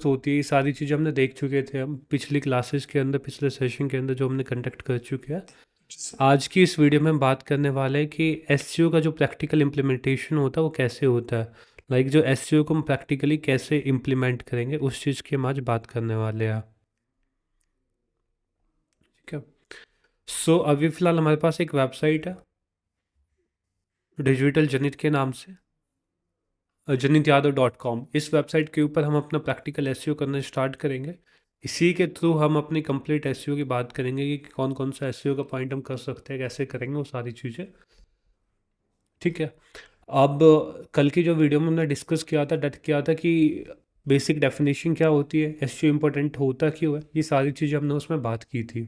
होती है, ये सारी चीज़ें हमने देख चुके थे हम पिछली क्लासेस के अंदर, पिछले सेशन के अंदर जो हमने कंडक्ट कर चुके हैं। आज की इस वीडियो में हम बात करने वाले हैं कि एसईओ का जो प्रैक्टिकल इम्प्लीमेंटेशन होता है वो कैसे होता है। लाइक जो एसईओ को हम प्रैक्टिकली कैसे इम्प्लीमेंट करेंगे उस चीज़ की हम आज बात करने वाले हैं। ठीक है। सो अभी फ़िलहाल हमारे पास एक वेबसाइट है डिजिटल जनित के नाम से, janityadav.com। इस वेबसाइट के ऊपर हम अपना प्रैक्टिकल एसईओ करना स्टार्ट करेंगे। इसी के थ्रू हम अपनी कंप्लीट एसईओ की बात करेंगे कि कौन कौन सा एसईओ का पॉइंट हम कर सकते हैं, कैसे करेंगे वो सारी चीज़ें। ठीक है। अब कल की जो वीडियो में हमने डिस्कस किया था, डेट किया था कि बेसिक डेफिनेशन क्या होती है, एसईओ इम्पोर्टेंट होता क्यों है, ये सारी चीज़ें हमने उसमें बात की थी।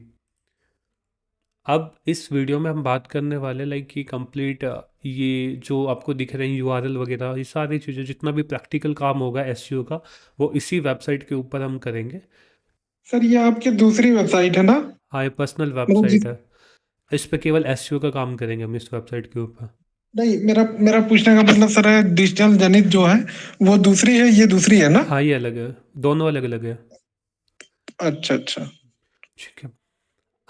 अब इस वीडियो में हम बात करने वाले लाइक कि कंप्लीट ये जो आपको दिख रहे हैं यूआरएल वगैरह, ये सारी चीज़ें जितना भी प्रैक्टिकल काम होगा एसईओ का वो इसी वेबसाइट के ऊपर हम करेंगे। सर ये आपकी दूसरी वेबसाइट है ना? हाँ, ये पर्सनल मतलब वेबसाइट है। इस पे केवल एसईओ का काम करेंगे हम इस वेबसाइट के ऊपर। नहीं, मेरा मेरा पूछने का मतलब सर है, डिजिटल जनित जो है वो दूसरी है, ये दूसरी है ना? हाँ, ये अलग है, दोनों अलग अलग है। अच्छा अच्छा। ठीक है।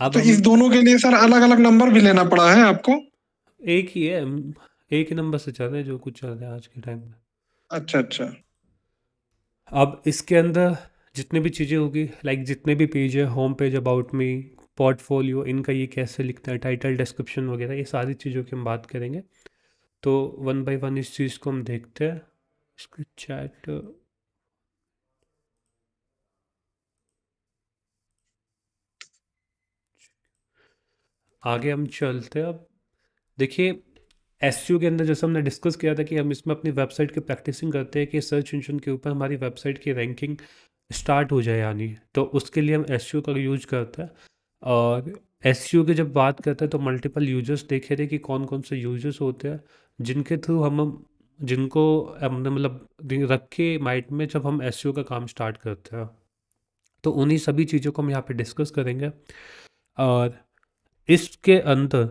अब तो इस हम दोनों के लिए सर अलग अलग नंबर भी लेना पड़ा है आपको? एक ही है, एक ही नंबर से चल रहे हैं जो कुछ चल रहा है आज के टाइम में। अच्छा अच्छा। अब इसके अंदर जितनी भी चीज़ें होगी, लाइक जितने भी पेज है, home page, about me, portfolio, इनका ये कैसे लिखता है, टाइटल, डिस्क्रिप्शन वगैरह, ये सारी चीज़ों की हम बात करेंगे। तो वन बाय वन इस चीज़ को हम देखते हैं। इसका चैट आगे हम चलते हैं। अब देखिए, एसईओ के अंदर जैसे हमने डिस्कस किया था कि हम इसमें अपनी वेबसाइट की प्रैक्टिसिंग करते हैं कि सर्च इंजन के ऊपर हमारी वेबसाइट की रैंकिंग स्टार्ट हो जाए, यानी तो उसके लिए हम एसईओ का यूज करते हैं। और एसईओ की जब बात करते हैं तो मल्टीपल यूजर्स देखे थे कि कौन कौन से यूजर्स होते हैं जिनके थ्रू हम जिनको हमने मतलब रख के माइंड में जब हम एसईओ का काम स्टार्ट करते हैं, तो उन्हीं सभी चीज़ों को हम यहाँ पे डिस्कस करेंगे। और इसके अंदर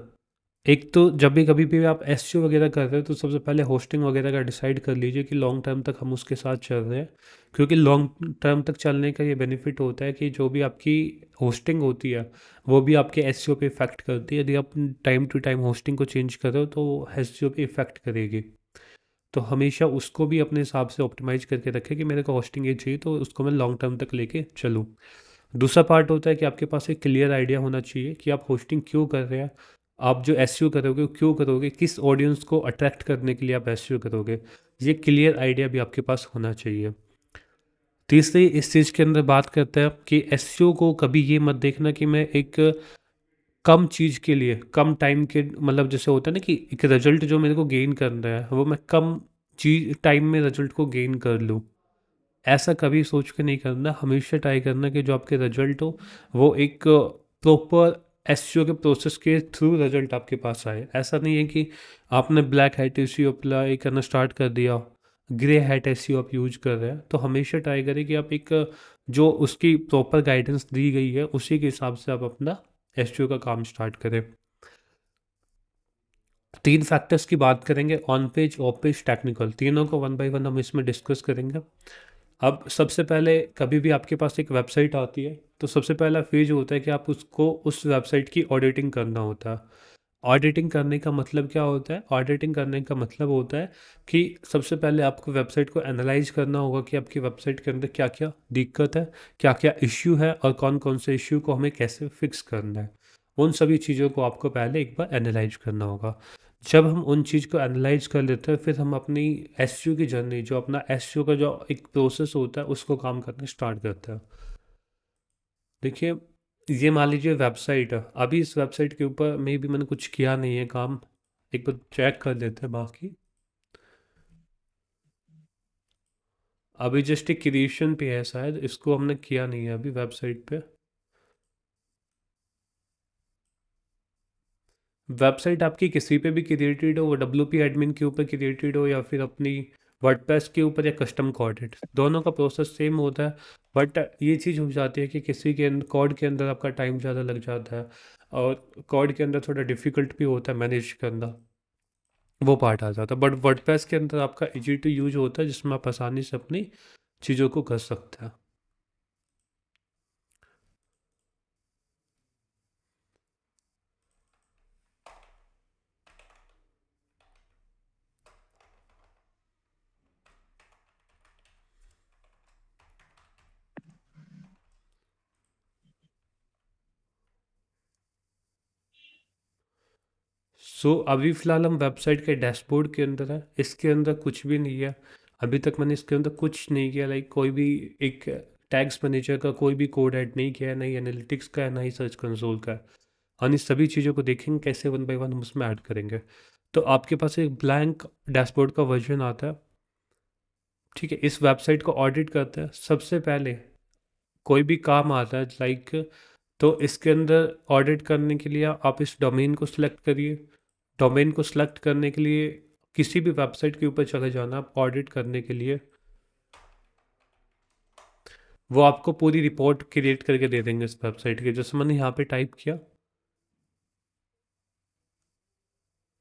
एक तो जब भी कभी भी आप एसईओ वगैरह कर रहे हो तो सबसे पहले होस्टिंग वगैरह का डिसाइड कर लीजिए कि लॉन्ग टर्म तक हम उसके साथ चल रहे हैं। क्योंकि लॉन्ग टर्म तक चलने का ये बेनिफिट होता है कि जो भी आपकी होस्टिंग होती है वो भी आपके एसईओ पे इफ़ेक्ट करती है। यदि आप टाइम टू टाइम होस्टिंग को चेंज कर रहे हो तो एसईओ पे इफ़ेक्ट करेगी। तो हमेशा उसको भी अपने हिसाब से ऑप्टिमाइज करके रखें कि मेरे को होस्टिंग ये चाहिए तो उसको मैं लॉन्ग टर्म तक लेके चलूँ। दूसरा पार्ट होता है कि आपके पास एक क्लियर आइडिया होना चाहिए कि आप होस्टिंग क्यों कर रहे हैं, आप जो एसईओ करोगे वो क्यों करोगे, किस ऑडियंस को अट्रैक्ट करने के लिए आप एसईओ करोगे, ये क्लियर आइडिया भी आपके पास होना चाहिए। तीसरी इस चीज़ के अंदर बात करते हैं कि एसईओ को कभी ये मत देखना कि मैं एक कम चीज़ के लिए कम टाइम के मतलब जैसे होता है ना कि एक रिजल्ट जो मेरे को गेन करना है वो मैं कम चीज टाइम में रिजल्ट को गेन कर लूँ। ऐसा कभी सोच के नहीं करना, हमेशा ट्राई करना कि जो आपके रिजल्ट हो वो एक प्रॉपर एसईओ के प्रोसेस के थ्रू रिजल्ट आपके पास आए। ऐसा नहीं है कि आपने ब्लैक हैट एसईओ अप्लाई करना स्टार्ट कर दिया, ग्रे हैट एसईओ आप यूज कर रहे हैं। तो हमेशा ट्राई करें कि आप एक जो उसकी प्रॉपर गाइडेंस दी गई है उसी के हिसाब से आप अपना एसईओ का काम स्टार्ट करें। तीन फैक्टर्स की बात करेंगे, on page, of page, technical, तीनों को वन बाय वन हम इसमें डिस्कस करेंगे। अब सबसे पहले कभी भी आपके पास एक वेबसाइट आती है तो सबसे पहला फेज होता है कि आप उसको उस वेबसाइट की ऑडिटिंग करना होता है। ऑडिटिंग करने का मतलब क्या होता है? ऑडिटिंग करने का मतलब होता है कि सबसे पहले आपको वेबसाइट को एनालाइज करना होगा कि आपकी वेबसाइट के अंदर क्या क्या दिक्कत है, क्या क्या इश्यू है और कौन कौन से इश्यू को हमें कैसे फिक्स करना है। उन सभी चीज़ों को आपको पहले एक बार एनालाइज करना होगा। जब हम उन चीज़ को एनालाइज कर लेते हैं फिर हम अपनी एसईओ की जर्नी, जो अपना एसईओ का जो एक प्रोसेस होता है उसको काम करना स्टार्ट करते हैं। देखिए, ये मान लीजिए वेबसाइट है, अभी इस वेबसाइट के ऊपर में भी मैंने कुछ किया नहीं है काम, एक बार चेक कर लेते हैं बाकी। अभी जस्ट एक क्रिएशन पे है, शायद इसको हमने किया नहीं है अभी वेबसाइट पे। वेबसाइट आपकी किसी पे भी क्रिएटेड हो, वो डब्ल्यू एडमिन के ऊपर क्रिएटेड हो या फिर अपनी वर्डप्रेस के ऊपर या कस्टम कोडेड, दोनों का प्रोसेस सेम होता है। बट ये चीज़ हो जाती है कि किसी के कोड के अंदर आपका टाइम ज़्यादा लग जाता है और कोड के अंदर थोड़ा डिफ़िकल्ट भी होता है मैनेज करना, वो पार्ट आ जाता है। बट वर्डप्रेस के अंदर आपका इजी टू यूज होता है जिसमें आप आसानी से अपनी चीज़ों को कर सकते हैं। सो अभी फ़िलहाल हम वेबसाइट के डैशबोर्ड के अंदर है, इसके अंदर कुछ भी नहीं है। अभी तक मैंने इसके अंदर कुछ नहीं किया, लाइक कोई भी एक टैग्स मैनेजर का कोई भी कोड ऐड नहीं किया है, ना ही एनालिटिक्स का है, ना ही सर्च कंसोल का है। और इन सभी चीज़ों को देखेंगे कैसे वन बाय वन हम उसमें ऐड करेंगे। तो आपके पास एक ब्लैंक डैशबोर्ड का वर्जन आता है, ठीक है। इस वेबसाइट को ऑडिट करते हैं सबसे पहले। कोई भी काम आता है लाइक, तो इसके अंदर ऑडिट करने के लिए आप इस डोमेन को सिलेक्ट करिए। डोमेन को सिलेक्ट करने के लिए किसी भी वेबसाइट के ऊपर चले जाना आप ऑडिट करने के लिए, वो आपको पूरी रिपोर्ट क्रिएट करके दे देंगे इस वेबसाइट की, जैसे मैंने यहाँ पे टाइप किया।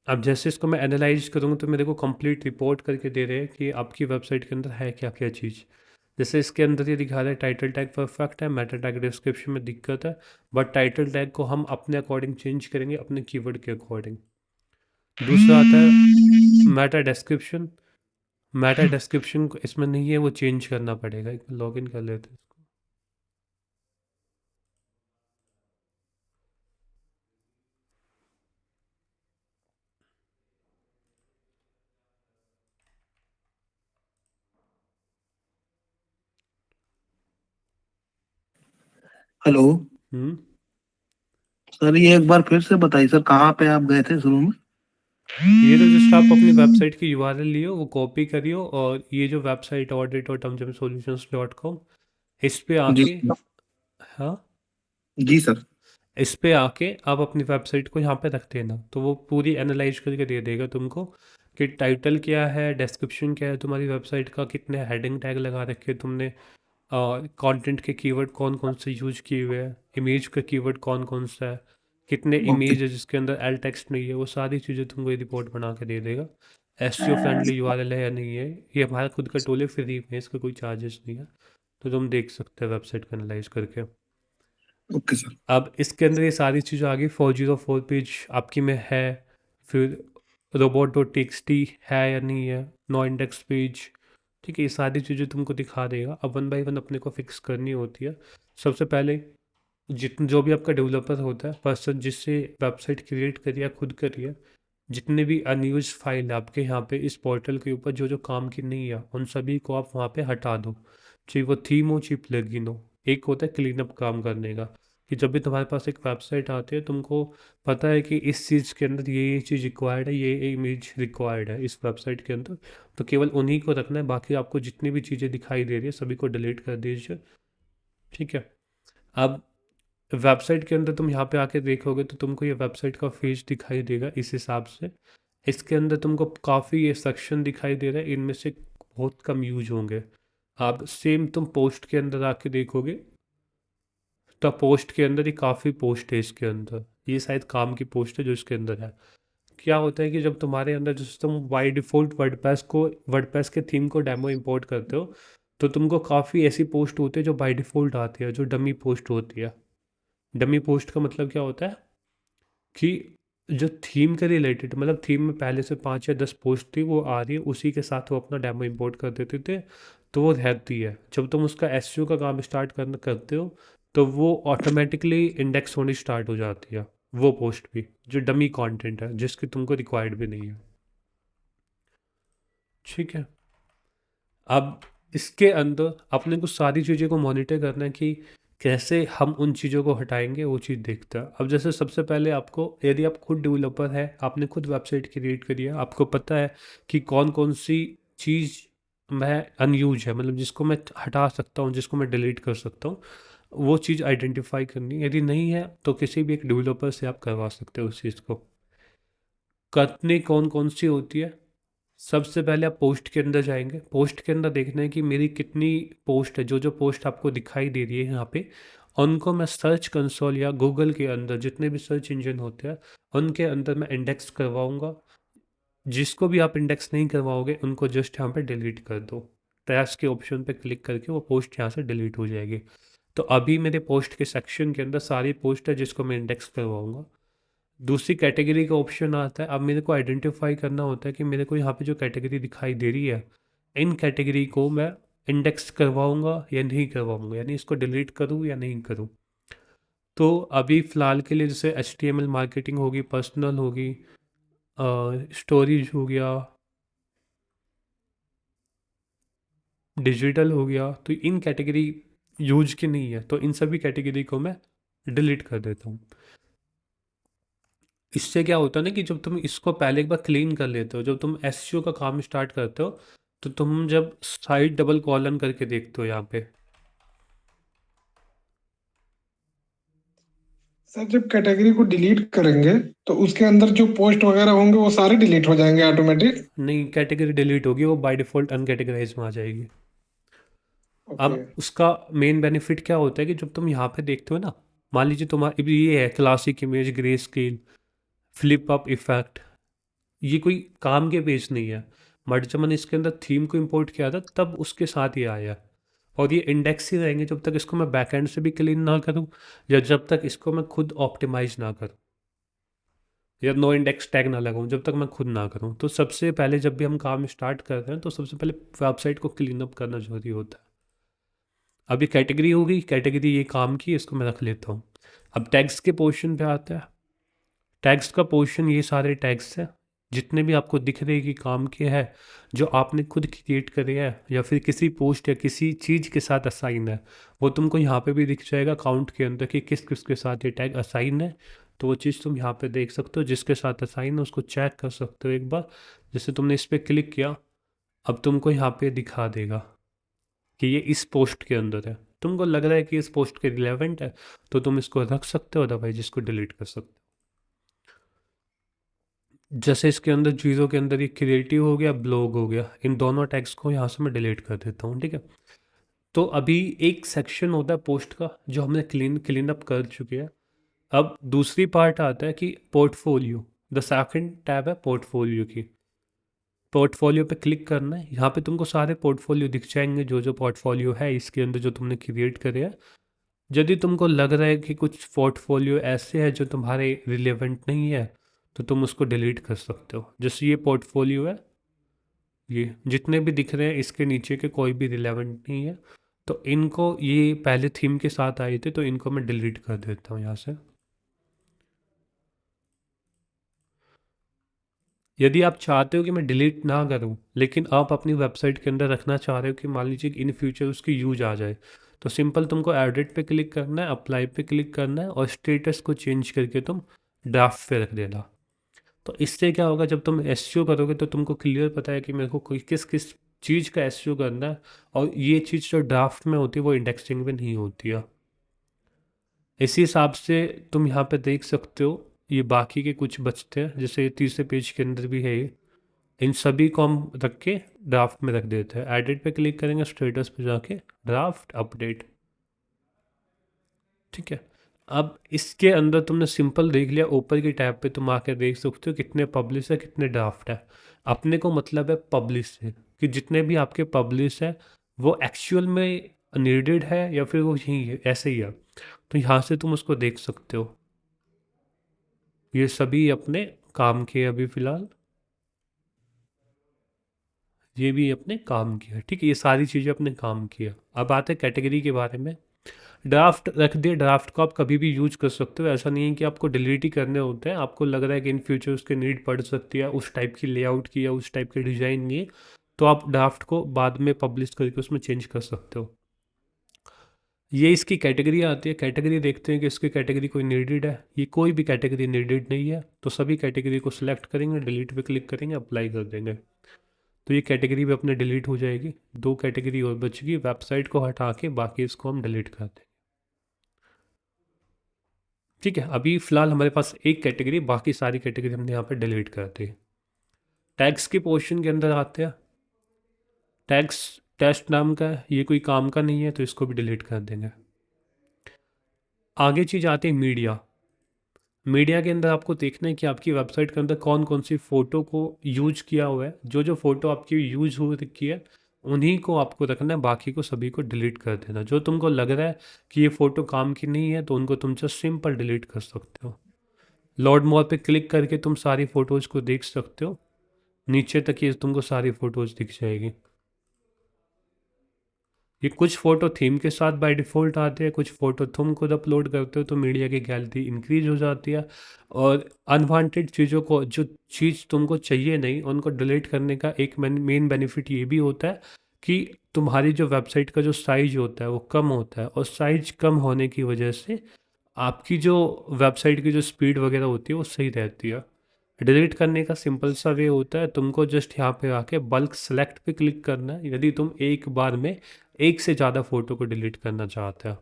अब जैसे इसको मैं एनालाइज करूँगा तो मेरे को कंप्लीट रिपोर्ट करके दे रहे हैं कि आपकी वेबसाइट के अंदर है क्या क्या चीज़। जैसे इसके अंदर ये दिखा रहा है टाइटल टैग परफेक्ट है, मेटा टैग डिस्क्रिप्शन में दिक्कत है, बट टाइटल टैग को हम अपने अकॉर्डिंग चेंज करेंगे, अपने कीवर्ड के अकॉर्डिंग। दूसरा आता है मेटा डिस्क्रिप्शन। मेटा डिस्क्रिप्शन इसमें नहीं है, वो चेंज करना पड़ेगा। एक लॉग इन कर लेते हैं इसको। हेलो हम्म सर, ये एक बार फिर से बताइए सर, कहाँ पे आप गए थे शुरू में? ये तो जस्ट आप अपनी वेबसाइट की यूआरएल लियो, वो कॉपी करियो, और ये जो वेबसाइट ऑडिट और termsandsolutionscom, इस पे जी आके, सर। हाँ, जी सर। इस पे आके आप अपनी वेबसाइट को यहाँ पे रख देना, तो वो पूरी एनालाइज करके दे देगा तुमको कि टाइटल क्या है, डिस्क्रिप्शन क्या है तुम्हारी वेबसाइट का, कितने हेडिंग टैग लगा रखे तुमने, कंटेंट के कीवर्ड कौन कौन से यूज किए हुए हैं, इमेज का कीवर्ड कौन कौन सा है, कितने ओके। इमेज है जिसके अंदर एल टेक्स्ट नहीं है, वो सारी चीज़ें तुमको ये रिपोर्ट बना के दे देगा। एसईओ फ्रेंडली यूआरएल है या नहीं है, ये हमारा खुद का टूल है, फ्री में, इसका कोई चार्जेस नहीं है। तो तुम देख सकते हो वेबसाइट को एनालाइज करके। Okay sir. अब इसके अंदर ये सारी चीज़ें आ गई। 404 पेज आपकी में है, फिर रोबोट डॉट टी है या नहीं है, नो इंडेक्स पेज, ठीक है, ये सारी चीज़ें तुमको दिखा देगा। अब वन बाय वन अपने को फिक्स करनी होती है। सबसे पहले जो भी आपका डेवलपर होता है, पर्सन जिससे वेबसाइट क्रिएट करिए या खुद करिए, जितने भी अनयूज फाइल है आपके यहाँ पे इस पोर्टल के ऊपर जो जो काम की नहीं है, उन सभी को आप वहाँ पे हटा दो। चाहे वो थीम हो, चाहे प्लगइन हो। एक होता है क्लीन अप काम करने का, कि जब भी तुम्हारे पास एक वेबसाइट आती है, तुमको पता है कि इस चीज़ के अंदर ये चीज़ रिक्वायर्ड है, ये इमेज रिक्वायर्ड है इस वेबसाइट के अंदर, तो केवल उन्हीं को रखना है। बाकी आपको जितनी भी चीज़ें दिखाई दे रही है सभी को डिलीट कर दीजिए, ठीक है। अब वेबसाइट के अंदर तुम यहाँ पे आके देखोगे तो तुमको ये वेबसाइट का पेज दिखाई देगा इस हिसाब से। इसके अंदर तुमको काफ़ी ये सेक्शन दिखाई दे रहा है, इनमें से बहुत कम यूज होंगे। आप सेम तुम पोस्ट के अंदर आके देखोगे तो पोस्ट के अंदर ही काफ़ी पोस्ट है इसके अंदर। ये शायद काम की पोस्ट है जो इसके अंदर है। क्या होता है कि जब तुम्हारे अंदर जैसे तुम बाई डिफ़ॉल्ट वर्डप्रेस के थीम को डेमो इंपोर्ट करते हो, तो तुमको काफ़ी ऐसी पोस्ट होती है जो बाई डिफ़ॉल्ट आती है, जो डमी पोस्ट होती है। डमी पोस्ट का मतलब क्या होता है कि जो थीम के रिलेटेड, मतलब थीम में पहले से 5 या 10 पोस्ट थी, वो आ रही है, उसी के साथ वो अपना डेमो इंपोर्ट कर देते थे, तो वो रहती है। जब तुम उसका एसईओ का काम स्टार्ट करना करते हो, तो वो ऑटोमेटिकली इंडेक्स होनी स्टार्ट हो जाती है, वो पोस्ट भी जो डमी कंटेंट है, जिसकी तुमको रिक्वायर्ड भी नहीं है, ठीक है। अब इसके अंदर अपने को सारी चीज़ों को मॉनिटर करना है कि कैसे हम उन चीज़ों को हटाएंगे, वो चीज़ देखता है। अब जैसे सबसे पहले आपको, यदि आप खुद डेवलपर है, आपने खुद वेबसाइट क्रिएट करी है, आपको पता है कि कौन कौन सी चीज़ मैं अनयूज है, मतलब जिसको मैं हटा सकता हूँ, जिसको मैं डिलीट कर सकता हूँ, वो चीज़ आइडेंटिफाई करनी है। यदि नहीं है तो किसी भी एक डेवलपर से आप करवा सकते हो उस चीज़ को। करनी कौन कौन सी होती है, सबसे पहले आप पोस्ट के अंदर जाएंगे। पोस्ट के अंदर देखना है कि मेरी कितनी पोस्ट है, जो जो पोस्ट आपको दिखाई दे रही है यहाँ पे, उनको मैं सर्च कंसोल या गूगल के अंदर, जितने भी सर्च इंजन होते हैं, उनके अंदर मैं इंडेक्स करवाऊँगा। जिसको भी आप इंडेक्स नहीं करवाओगे उनको जस्ट यहाँ पे डिलीट कर दो। ट्रैश के ऑप्शन पे क्लिक करके वो पोस्ट यहाँ से डिलीट हो जाएगी। तो अभी मेरे पोस्ट के सेक्शन के अंदर सारी पोस्ट है जिसको मैं इंडेक्स करवाऊँगा। दूसरी कैटेगरी का ऑप्शन आता है। अब मेरे को आइडेंटिफाई करना होता है कि मेरे को यहाँ पे जो कैटेगरी दिखाई दे रही है, इन कैटेगरी को मैं इंडेक्स करवाऊँगा या नहीं करवाऊँगा, यानी इसको डिलीट करूँ या नहीं करूँ। तो अभी फ़िलहाल के लिए जैसे HTML मार्केटिंग होगी, पर्सनल होगी, स्टोरेज हो गया, डिजिटल हो गया, तो इन कैटेगरी यूज की नहीं है, तो इन सभी कैटेगरी को मैं डिलीट कर देता हूँ। इससे क्या होता है ना कि जब तुम इसको पहले एक बार क्लीन कर लेते हो, जब तुम एसईओ का काम स्टार्ट करते हो, तो तुम जब साइड डबल कॉलन करके देखते हो यहाँ पे, सर जब कैटेगरी को डिलीट करेंगे तो उसके अंदर जो पोस्ट वगैरह होंगे वो सारे डिलीट हो जाएंगे ऑटोमेटिक। नहीं, कैटेगरी डिलीट होगी, वो बाय डिफ़ॉल्ट अनकैटेगराइज में आ जाएगी। ओके। अब उसका मेन बेनिफिट क्या होता है कि जब तुम यहाँ पे देखते हो ना, मान लीजिए तुम्हारी ये है classic image, grey scale, flip up effect, ये कोई काम के पेज नहीं है, बट जब मैंने इसके अंदर थीम को इंपोर्ट किया था तब उसके साथ ये आया। और ये इंडेक्स ही रहेंगे जब तक इसको मैं बैकएंड से भी क्लीन ना करूँ, या जब तक इसको मैं खुद ऑप्टिमाइज ना करूँ, या नो इंडेक्स टैग ना लगाऊं, जब तक मैं खुद ना करूं। तो सबसे पहले जब भी हम काम स्टार्ट कर रहे हैं तो सबसे पहले वेबसाइट को क्लीन अप करना जरूरी होता है। अब ये कैटेगरी हो गई, कैटेगरी ये काम की, इसको मैं रख लेता हूँ। अब टैग्स के पोर्शन पे आता है। टैग्स का पोर्शन ये सारे टैग्स हैं जितने भी आपको दिख रहे कि काम के हैं, जो आपने खुद क्रिएट करे हैं या फिर किसी पोस्ट या किसी चीज़ के साथ असाइन है, वो तुमको यहाँ पे भी दिख जाएगा काउंट के अंदर कि किस किस के साथ ये टैग असाइन है। तो वो चीज़ तुम यहाँ पे देख सकते हो, जिसके साथ असाइन है उसको चेक कर सकते हो एक बार। जैसे तुमने इस पर क्लिक किया, अब तुमको यहाँ पे दिखा देगा कि ये इस पोस्ट के अंदर है। तुमको लग रहा है कि इस पोस्ट के रिलेवेंट है तो तुम इसको रख सकते हो, अदरवाइज इसको डिलीट कर सकते हो। जैसे इसके अंदर चीज़ों के अंदर ये क्रिएटिव हो गया, ब्लॉग हो गया, इन दोनों टैग्स को यहाँ से मैं डिलीट कर देता हूँ, ठीक है। तो अभी एक सेक्शन होता है पोस्ट का जो हमने क्लीन अप कर चुके हैं। अब दूसरी पार्ट आता है कि पोर्टफोलियो, द सेकंड टैब है पोर्टफोलियो की। पोर्टफोलियो पे क्लिक करना है, यहाँ पे तुमको सारे पोर्टफोलियो दिख जाएंगे, जो जो पोर्टफोलियो है इसके अंदर जो तुमने क्रिएट करे हैं। यदि तुमको लग रहा है कि कुछ पोर्टफोलियो ऐसे हैं जो तुम्हारे रिलेवेंट नहीं है, तो तुम उसको डिलीट कर सकते हो। जैसे ये पोर्टफोलियो है, ये जितने भी दिख रहे हैं इसके नीचे के कोई भी रिलेवेंट नहीं है, तो इनको, ये पहले थीम के साथ आए थे तो इनको मैं डिलीट कर देता हूँ यहाँ से। यदि आप चाहते हो कि मैं डिलीट ना करूं, लेकिन आप अपनी वेबसाइट के अंदर रखना चाह रहे हो कि मान लीजिए कि इन फ्यूचर उसकी यूज आ जाए, तो सिंपल तुमको एडिट पे क्लिक करना है, अप्लाई पे क्लिक करना है और स्टेटस को चेंज करके तुम ड्राफ्ट पे रख देना। तो इससे क्या होगा, जब तुम एसईओ करोगे तो तुमको क्लियर पता है कि मेरे को कोई किस किस चीज़ का एसईओ करना है, और ये चीज़ जो ड्राफ्ट में होती है वो इंडेक्सिंग में नहीं होती है। इसी हिसाब से तुम यहाँ पे देख सकते हो, ये बाकी के कुछ बचते हैं, जैसे तीसरे पेज के अंदर भी है ये। इन सभी को हम रख के ड्राफ्ट में रख देते हैं। एडिट पे क्लिक करेंगे, स्टेटस पे जाके ड्राफ्ट अपडेट, ठीक है। अब इसके अंदर तुमने सिंपल देख लिया, ऊपर की टैब पे तुम आके देख सकते हो कितने पब्लिश है कितने ड्राफ्ट है। अपने को मतलब है पब्लिश से, कि जितने भी आपके पब्लिश है वो एक्चुअल में नीडेड है या फिर वो यही है, ऐसे ही है। तो यहाँ से तुम उसको देख सकते हो, ये सभी अपने काम के अभी फ़िलहाल, ये भी अपने काम किया, ठीक है, ये सारी चीज़ें अपने काम किया। अब आते हैं कैटेगरी के बारे में। ड्राफ्ट रख दिए, ड्राफ्ट को आप कभी भी यूज कर सकते हो, ऐसा नहीं है कि आपको डिलीट ही करने होते हैं। आपको लग रहा है कि इन फ्यूचर उसकी नीड पड़ सकती है उस टाइप की लेआउट की या उस टाइप के डिज़ाइन की, तो आप ड्राफ्ट को बाद में पब्लिश करके उसमें चेंज कर सकते हो। ये इसकी कैटेगरी आती है। कैटेगरी देखते हैं कि इसकी कैटेगरी कोई नीडेड है, ये कोई भी कैटेगरी नीडेड नहीं है, तो सभी कैटेगरी को सिलेक्ट करेंगे, डिलीट पे क्लिक करेंगे, अप्लाई कर देंगे, तो ये कैटेगरी भी अपने डिलीट हो जाएगी। दो कैटेगरी और बचेगी, वेबसाइट को हटा के बाकी इसको हम डिलीट कर देंगे, ठीक है। अभी फ़िलहाल हमारे पास एक कैटेगरी, बाकी सारी कैटेगरी हमने यहाँ पे डिलीट कर दी। टैग्स के पोर्शन के अंदर आते हैं। टैग्स टेस्ट नाम का है, ये कोई काम का नहीं है तो इसको भी डिलीट कर देंगे। आगे चीज़ आती है मीडिया। मीडिया के अंदर आपको देखना है कि आपकी वेबसाइट के अंदर कौन कौन सी फ़ोटो को यूज किया हुआ है। जो जो फ़ोटो आपकी यूज हो रखी है उन्हीं को आपको रखना है, बाकी को सभी को डिलीट कर देना। जो तुमको लग रहा है कि ये फ़ोटो काम की नहीं है तो उनको तुम जस्ट सिंपल डिलीट कर सकते हो। लोड मोर पे क्लिक करके तुम सारी फ़ोटोज़ को देख सकते हो, नीचे तक ये तुमको सारी फ़ोटोज़ दिख जाएगी। ये कुछ फ़ोटो थीम के साथ बाय डिफ़ॉल्ट आते हैं, कुछ फ़ोटो तुम खुद अपलोड करते हो तो मीडिया की गैलरी इंक्रीज़ हो जाती है। और अनवांटेड चीज़ों को, जो चीज़ तुमको चाहिए नहीं, उनको डिलीट करने का एक मेन बेनिफिट ये भी होता है कि तुम्हारी जो वेबसाइट का जो साइज़ होता है वो कम होता है, और साइज़ कम होने की वजह से आपकी जो वेबसाइट की जो स्पीड वगैरह होती है वो सही रहती है। डिलीट करने का सिंपल सा वे होता है, तुमको जस्ट यहाँ पे आके बल्क सेलेक्ट पे क्लिक करना है यदि तुम एक बार में एक से ज़्यादा फ़ोटो को डिलीट करना चाहते हो।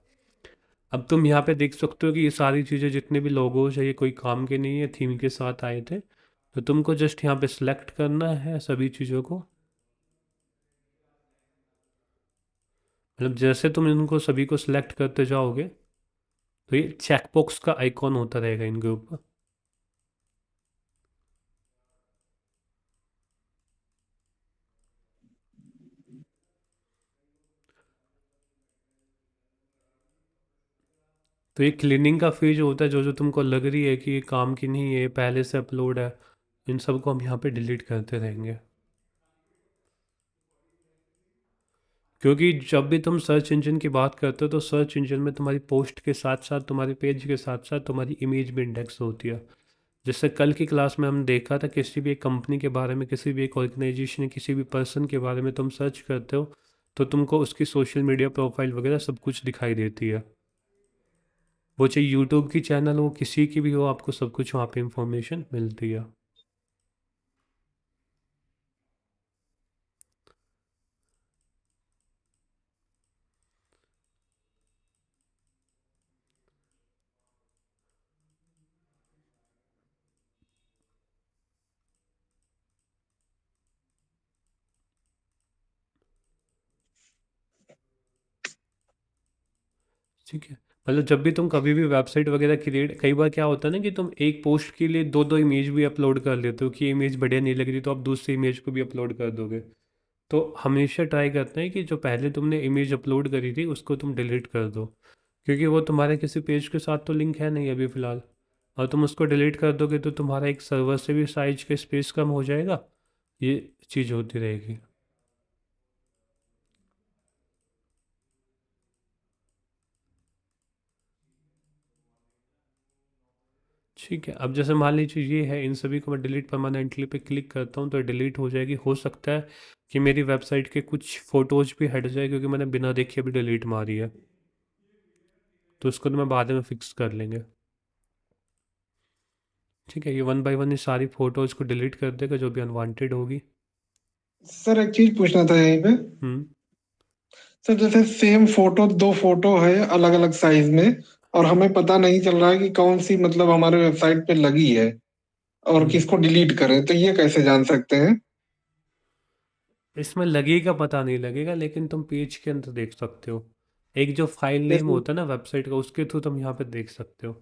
अब तुम यहाँ पे देख सकते हो कि ये सारी चीज़ें जितने भी लोगोज है ये कोई काम के नहीं है, थीम के साथ आए थे। तो तुमको जस्ट यहाँ पे सिलेक्ट करना है सभी चीज़ों को, मतलब जैसे तुम इनको सभी को सिलेक्ट करते जाओगे तो ये चेकबॉक्स का आइकॉन होता रहेगा इनके ऊपर। तो ये क्लीनिंग का फेज होता है, जो जो तुमको लग रही है कि ये काम की नहीं है, ये पहले से अपलोड है, इन सब को हम यहाँ पे डिलीट करते रहेंगे। क्योंकि जब भी तुम सर्च इंजन की बात करते हो तो सर्च इंजन में तुम्हारी पोस्ट के साथ साथ, तुम्हारे पेज के साथ साथ तुम्हारी इमेज भी इंडेक्स होती है। जैसे कल की क्लास में हम देखा था, किसी भी एक कंपनी के बारे में, किसी भी एक ऑर्गेनाइजेशन या किसी भी पर्सन के बारे में तुम सर्च करते हो तो तुमको उसकी सोशल मीडिया प्रोफाइल वगैरह सब कुछ दिखाई देती है। वो चाहे यूट्यूब की चैनल हो, किसी की भी हो, आपको सब कुछ वहाँ पे इंफॉर्मेशन मिलती है। ठीक है, मतलब जब भी तुम कभी भी वेबसाइट वगैरह क्रिएट, कई बार क्या होता है ना कि तुम एक पोस्ट के लिए दो दो इमेज भी अपलोड कर लेते हो कि इमेज बढ़िया नहीं लग रही तो आप दूसरी इमेज को भी अपलोड कर दोगे। तो हमेशा ट्राई करते हैं कि जो पहले तुमने इमेज अपलोड करी थी उसको तुम डिलीट कर दो, क्योंकि वो तुम्हारे किसी पेज के साथ तो लिंक है नहीं अभी फ़िलहाल। और तुम उसको डिलीट कर दोगे तो तुम्हारा एक सर्वर से भी साइज का स्पेस कम हो जाएगा, ये चीज़ होती रहेगी। ठीक है, अब जैसे मान लीजिए ये है, इन सभी को मैं डिलीट परमानेंटली पे क्लिक करता हूँ तो डिलीट हो जाएगी। हो सकता है कि मेरी वेबसाइट के कुछ फ़ोटोज़ भी हट जाए क्योंकि मैंने बिना देखे भी डिलीट मारी है, तो उसको तो मैं बाद में फिक्स कर लेंगे। ठीक है, ये वन बाय वन ये सारी फ़ोटोज़ को डिलीट कर देगा जो भी अनवांटेड होगी। सर एक चीज पूछना था यहीं पे। हम्म। सर जैसे सेम फोटो, दो फोटो है अलग अलग साइज में, और हमें पता नहीं चल रहा है कि कौन सी मतलब हमारे वेबसाइट पे लगी है और हम्म। किसको डिलीट करें, तो ये कैसे जान सकते हैं? इसमें लगेगा, पता नहीं लगेगा, लेकिन तुम पेज के अंदर देख सकते हो। एक जो फाइल नेम जैसे होता है ना वेबसाइट का, उसके थ्रू तुम यहाँ पे देख सकते हो।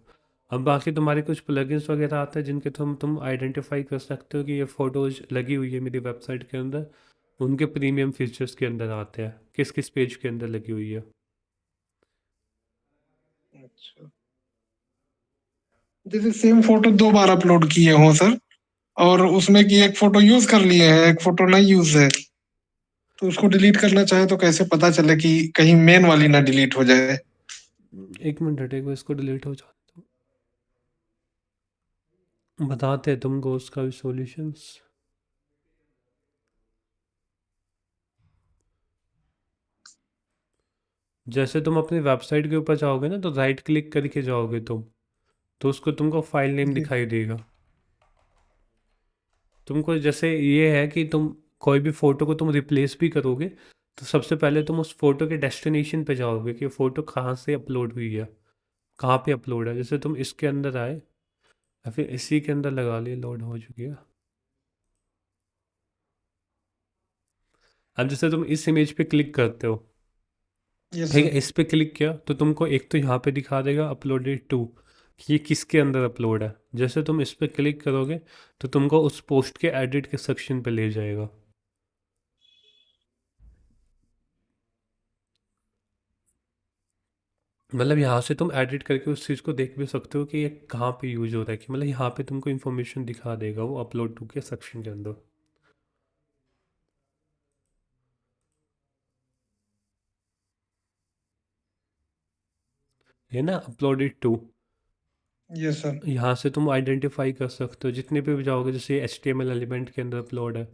अब बाकी तुम्हारे कुछ प्लगइन्स वगैरह आते हैं जिनके तुम आइडेंटिफाई कर सकते हो कि ये फ़ोटोज़ लगी हुई है मेरी वेबसाइट के अंदर, उनके प्रीमियम फीचर्स के अंदर आते हैं किस किस पेज के अंदर लगी हुई है। अच्छा, जैसे सेम फोटो दो बार अपलोड किए हों सर, और उसमें की एक फोटो यूज कर लिए हैं, एक फोटो नहीं यूज है, तो उसको डिलीट करना चाहे तो कैसे पता चले कि कहीं मेन वाली ना डिलीट हो जाए? एक मिनट हटेगा, इसको डिलीट हो जाता हूँ, बताते हैं तुमको उसका भी सॉल्यूशंस। जैसे तुम अपनी वेबसाइट के ऊपर जाओगे ना तो राइट क्लिक करके जाओगे तुम, तो उसको तुमको फाइल नेम जी। दिखाई देगा। तुमको जैसे ये है कि तुम कोई भी फ़ोटो को तुम रिप्लेस भी करोगे तो सबसे पहले तुम उस फोटो के डेस्टिनेशन पे जाओगे कि फ़ोटो कहाँ से अपलोड हुई है, कहाँ पे अपलोड है। जैसे तुम इसके अंदर आए या फिर इसी के अंदर लगा लिए, लोड हो चुकी है। अब जैसे तुम इस इमेज पे क्लिक करते हो, यस ठीक है, सर। इस पे क्लिक किया तो तुमको एक तो यहाँ पे दिखा देगा अपलोडेड टू, कि ये किसके अंदर अपलोड है। जैसे तुम इस पे क्लिक करोगे तो तुमको उस पोस्ट के एडिट के सेक्शन पे ले जाएगा। मतलब यहाँ से तुम एडिट करके उस चीज़ को देख भी सकते हो कि ये कहाँ पे यूज हो रहा है, कि मतलब यहाँ पे तुमको इन्फॉर्मेशन दिखा देगा वो अपलोड टू के सेक्शन के अंदर। ये ना अपलोडेड टू, यस सर। यहाँ से तुम आइडेंटिफाई कर सकते हो जितने पे भी जाओगे। जैसे HTML एलिमेंट के अंदर अपलोड है,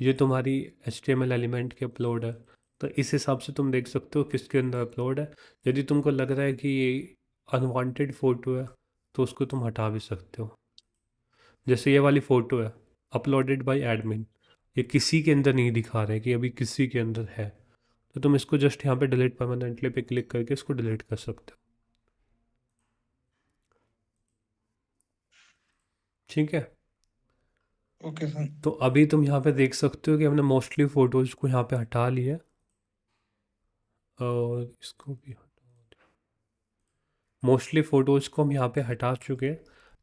ये तुम्हारी HTML एलिमेंट के अपलोड है, तो इस हिसाब से तुम देख सकते हो किसके अंदर अपलोड है। यदि तुमको लग रहा है कि ये अनवांटेड फ़ोटो है तो उसको तुम हटा भी सकते हो। जैसे ये वाली फ़ोटो है अपलोडेड बाय एडमिन, ये किसी के अंदर नहीं दिखा रहे कि अभी किसी के अंदर है, तो तुम इसको जस्ट यहाँ पे डिलीट परमानेंटली पे क्लिक करके इसको डिलीट कर सकते हो। ठीक है, ओके सर। तो अभी तुम यहाँ पे देख सकते हो कि हमने मोस्टली फ़ोटोज़ को यहाँ पे हटा लिया और इसको भी मोस्टली फ़ोटोज़ को हम यहाँ पे हटा चुके हैं।